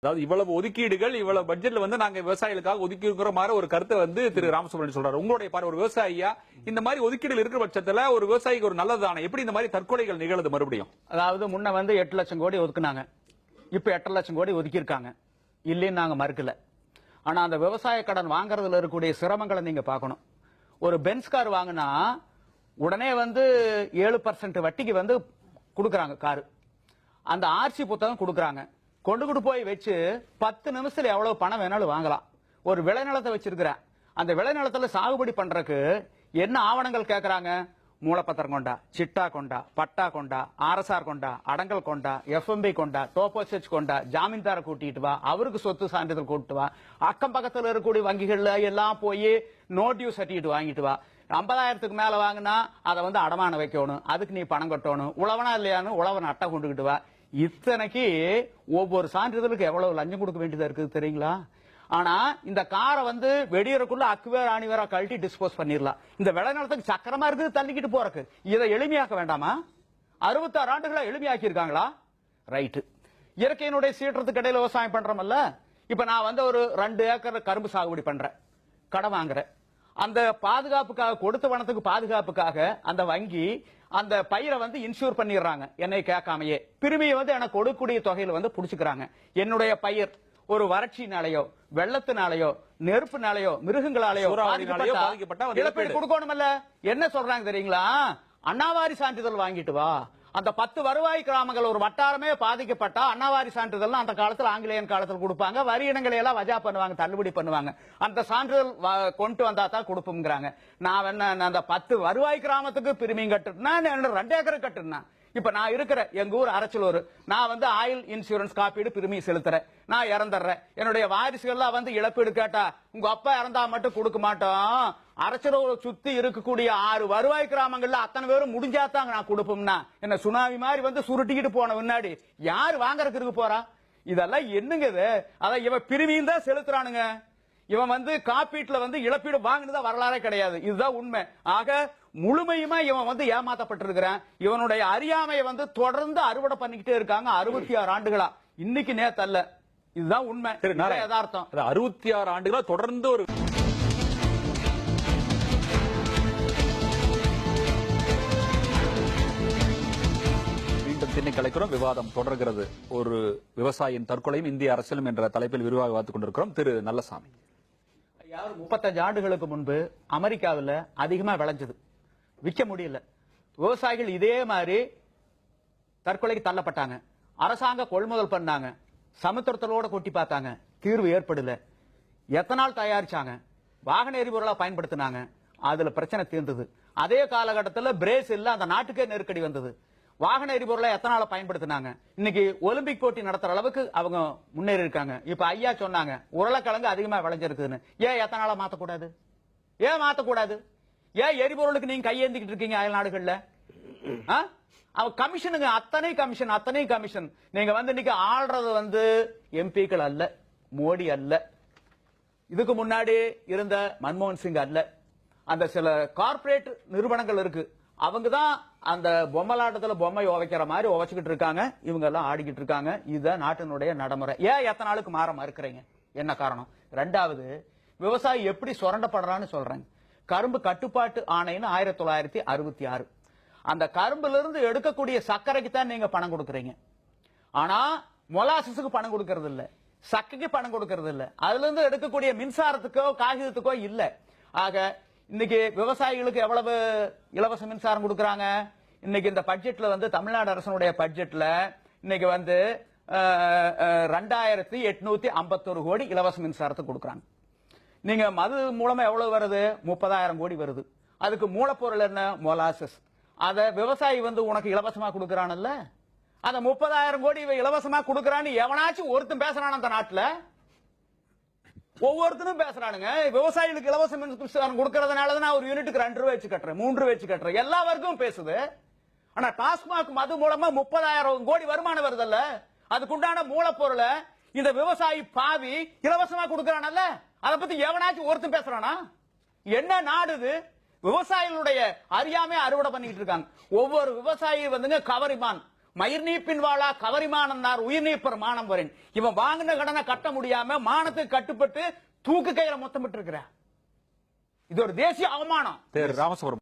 அதாவது இவ்வளவு ஒதுக்கீடுகள் இவ்வளவு பட்ஜெட்ல வந்து நாங்க விவசாயிகளுக்காக ஒதுக்கிங்கிற மாதிரி ஒரு கருத்தை வந்து திரு ராமசுப்ரமணியன் சொல்றாரு. உங்களுடைய பார்வை ஒரு விவசாயியா இந்த மாதிரி ஒதுக்கீடுகள் இருக்கிற பட்சத்துல ஒரு விவசாயிக்கு ஒரு நல்லதான எப்படி இந்த மாதிரி தற்கொலைகள் நிகழுது மறுபடியும்? அதாவது முன்ன வந்து 8 லட்சம் கோடி ஒதுக்குனாங்க, இப்ப 8 லட்சம் கோடி ஒதுக்கி இருக்காங்க, இல்லைன்னு நாங்க மறுக்கல. ஆனா அந்த விவசாய கடன் வாங்குறதுல இருக்கக்கூடிய சிரமங்களை நீங்க பார்க்கணும். ஒரு பென்ஸ் கார் வாங்கினா உடனே வந்து 7% வட்டிக்கு வந்து கொடுக்கறாங்க காரு. அந்த ஆர்சி புத்தகம் கொடுக்கறாங்க, கொண்டு போய் வச்சு 10 நிமிஷத்துல எவ்வளவு பணம் வேணாலும் வாங்கலாம். ஒரு விளைநிலத்தை வச்சிருக்கிறேன், அந்த விளைநிலத்துல சாகுபடி பண்றதுக்கு என்ன ஆவணங்கள் கேட்கறாங்க? மூலப்பத்திரம் கொண்டா, சிட்டா கொண்டா, பட்டா கொண்டா, ஆர்எஸ்ஆர் கொண்டா, அடங்கல் கொண்டா, எஃப்எம்பி கொண்டா, டோபோசெச் கொண்டா, ஜாமீன்தார கூட்டிட்டு வா, அவருக்கு சொத்து சான்றிதழ் கூட்டிட்டு வா, அக்கம் பக்கத்துல இருக்கக்கூடிய வங்கிகள்ல எல்லாம் போய் நோ டியூ சர்டிபிகேட் வாங்கிட்டு வா. 50,000க்கு மேல வாங்கினா அதை வந்து அடமான வைக்கணும், அதுக்கு நீ பணம் கட்டணும், உழவனா இல்லையான்னு உழவன் அட்டை கொண்டுகிட்டு வா. இத்தனைக்கு ஒவ்வொரு சான்றிதழுக்கு எவ்வளவு லஞ்சம் கொடுக்க வேண்டியதா இருக்குது தெரியுங்களா? ஆனா இந்த காரை வந்து வெடியறக்குள்ள அக்குவேர் ஆணிவேரா கழட்டி டிஸ்போஸ் பண்ணிடலாம். இந்த விளைநிலத்துக்கு சக்கரமா இருக்குது தள்ளிக்கிட்டு போறக்கு. இதை எளிமையாக்க வேண்டாமா? 66 ஆண்டுகளை எளிமையாக்கி இருக்காங்களா? ரைட்டு. இயற்கையினுடைய சீற்றத்துக்கு இடையில விவசாயம் பண்றோம்ல. இப்ப நான் வந்து ஒரு 2 ஏக்கர் கரும்பு சாகுபடி பண்றேன், கடன் வாங்குறேன். அந்த பாதுகாப்புக்காக, கொடுத்த வனத்துக்கு பாதுகாப்புக்காக அந்த வங்கி அந்த பயிரை வந்து இன்சூர் பண்ணிடுறாங்க, என்னை கேட்காமையே. பிரிமியை வந்து எனக்கு கொடுக்கக்கூடிய தொகையில வந்து புடிச்சுக்கிறாங்க. என்னுடைய பயிர் ஒரு வறட்சினாலேயோ, வெள்ளத்தினாலேயோ, நெருப்புனாலேயோ, மிருகங்களாலேயோ பாதிக்கப்பட்டா இழப்பீடு கொடுக்கணும்ல. என்ன சொல்றாங்க தெரியுங்களா? அண்ணாவாரி சான்றிதழ் வாங்கிட்டு வா. அந்த 10 வருவாய் கிராமங்கள் ஒரு வட்டாரமே பாதிக்கப்பட்டா அண்ணாவாரி சான்றிதழ் அந்த காலத்துல ஆங்கிலேயன் காலத்தில் கொடுப்பாங்க. வரி இனங்களை எல்லாம் வஜா பண்ணுவாங்க, தள்ளுபடி பண்ணுவாங்க. அந்த சான்றிதழ் கொண்டு வந்தா தான் கொடுப்போம்ங்கிறாங்க. நான் என்ன அந்த 10 வருவாய் கிராமத்துக்கு பிரிமியம் கட்டுனா 2 ஏக்கர் கட்டுனா. இப்ப நான் இருக்கிற எங்க ஊர் அரச்சலூர், நான் வந்து ஆயில் இன்சூரன்ஸ் காப்பீடு பிரிமியம் செலுத்துறேன். நான் இறந்துறேன், என்னுடைய வாரிசுகள்லாம் வந்து இழப்பீடு கேட்டா உங்க அப்பா இறந்தா மட்டும் கொடுக்க மாட்டோம், அரச்சலூர் சுத்தி இருக்கக்கூடிய 6 வருவாய் கிராமங்கள்ல அத்தனை பேரும் முடிஞ்சாதான் நான் கொடுப்போம்னா என்ன சுனாமி மாதிரி வந்து சுருட்டிக்கிட்டு போன முன்னாடி யாரு வாங்கறதுக்கு இருக்கு போறா? இதெல்லாம் என்னங்க இது? அதான் இவன் பிரிமியம் தான் செலுத்துறானுங்க. இவன் வந்து காப்பீட்டுல வந்து இழப்பீடு வாங்கினதா வரலாறே கிடையாது. இதுதான் உண்மை. ஆக முழுமையுமா இவன் வந்து ஏமாத்தப்பட்டிருக்கிறான். இவனுடைய அறியாமையை வந்து தொடர்ந்து அறுவடை பண்ணிக்கிட்டே இருக்காங்க 66 ஆண்டுகளா. இன்னைக்கு நேத்து அல்ல, இதுதான் உண்மை, யதார்த்தம். 66 ஆண்டுகளா தொடர்ந்து ஒரு கலைக்கிறோம். விவாதம் தொடர்கிறது. ஒரு விவசாயியின் தற்கொலையும் இந்திய அரசியலும் என்ற தலைப்பில் விரிவாக பார்த்துக் கொண்டிருக்கிறோம். திரு நல்லசாமி, 35 ஆண்டுகளுக்கு முன்பு அமெரிக்காவில் அதிகமா விளைஞ்சது, விற்க முடியல. விவசாயிகள் இதே மாதிரி தற்கொலைக்கு தள்ளப்பட்டாங்க. அரசாங்கம் கொள்முதல் பண்ணாங்க, சமுத்திரத்தோட கொட்டி பார்த்தாங்க, தீர்வு ஏற்படல. எத்தனால் தயாரிச்சாங்க, வாகன எரிபொருளா பயன்படுத்தினாங்க, அதுல பிரச்சனை தீர்ந்தது. அதே காலகட்டத்தில் பிரேசில்ல அந்த நாட்டுக்கே நெருக்கடி வந்தது. வாகன எரிபொருளை எத்தனால பயன்படுத்தினாங்க. இன்னைக்கு ஒலிம்பிக் போட்டி நடத்துற அளவுக்கு அவங்க முன்னேறி இருக்காங்க. இப்ப ஐயா சொன்னாங்க உருளைக்கிழங்கு அதிகமா விளைஞ்சிருக்குன்னு. ஏன் எத்தனால மாத்தக்கூடாது? ஏன் மாத்தக்கூடாது? ஏன் எரிபொருளுக்கு நீங்க கையேந்திக்கிட்டு இருக்கீங்க அயல் நாடுகள்ல? கமிஷனுங்க, அத்தனை கமிஷன். நீங்க வந்து இன்னைக்கு ஆள்றது வந்து எம்பிக்கள் அல்ல, மோடி அல்ல, இதுக்கு முன்னாடி இருந்த மன்மோகன் சிங் அல்ல, அந்த சில கார்பரேட் நிறுவனங்கள் இருக்கு. அவங்க தான் அந்த பொம்மலாட்டத்துல பொம்மை உவைக்கிற மாதிரி உவைச்சுக்கிட்டு இருக்காங்க. இவங்க எல்லாம் ஆடிக்கிட்டு இருக்காங்க. இதுதான் நாட்டினுடைய நடைமுறை. ஏன் எத்தனை நாளுக்கு மாற மறுக்கிறீங்க? என்ன காரணம்? 2வது, விவசாயி எப்படி சுரண்டப்படுறான்னு சொல்றேன். கரும்பு கட்டுப்பாட்டு ஆணைன்னு 1966. அந்த கரும்புல இருந்து எடுக்கக்கூடிய சர்க்கரைக்கு தான் நீங்க பணம் கொடுக்கறீங்க. ஆனா மொலாசஸுக்கு பணம் கொடுக்கறது இல்ல, சக்கைக்கு பணம் கொடுக்கறது இல்ல, அதுல இருந்து எடுக்கக்கூடிய மின்சாரத்துக்கோ காகிதத்துக்கோ இல்ல. ஆக இன்னைக்கு விவசாயிகளுக்கு எவ்வளவு இலவச மின்சாரம் கொடுக்கறாங்க? இன்னைக்கு இந்த பட்ஜெட்ல வந்து தமிழ்நாடு அரசனுடைய பட்ஜெட்ல இன்னைக்கு வந்து 2851 கோடி இலவச மின்சாரத்தை கொடுக்கறாங்க. நீங்க மது மூலமா எவ்வளவு வருது? 30,000 கோடி வருது. அதுக்கு மூலப்பொருள் என்ன? மொலாசஸ். அத விவசாயி வந்து உனக்கு இலவசமா கொடுக்கறான்ல, அந்த 30,000 கோடி இலவசமா கொடுக்கறான்னு எவனாச்சும் ஒருத்தன் பேசுறான் அந்த நாட்டுல? ஒவ்வொருத்தரும் பேசுறானுங்க. விவசாயிகளுக்கு இலவச மின்சாரம் கொடுக்கறதுனாலதான் ஒரு யூனிட்டுக்கு 2 ரூபாய் வச்சு கட்டுறேன், 3 ரூபாய் வச்சு கட்டுறேன், எல்லா வர்க்கமும் பேசுது. ஆனா டாஸ்மாக் மது மூலமா 30,000 கோடி வருமானம் வருதல்ல, அதுக்குண்டான மூலப்பொருளை இந்த விவசாயி பாவி இலவசமா கொடுக்கறானல்ல, அதை பத்தி எவனாச்சும் ஒருத்தன் பேசுறானா? என்ன நாடு இது? விவசாயிகளுடைய அறியாமை அறுவடை பண்ணிட்டு இருக்காங்க. ஒவ்வொரு விவசாயி வந்துங்க கவரிமான் மயிர் நீப்பின் வாழா கவரிமானந்தார் உயிர் நீப்பர் மானம் வரேன். இவன் வாங்கின கடனை கட்ட முடியாம மானத்துக்கு கட்டுப்பட்டு தூக்கு கையில மொத்தமிட்டு இருக்கிற. இது ஒரு தேசிய அவமானம். ராமசுப்ரமணியன்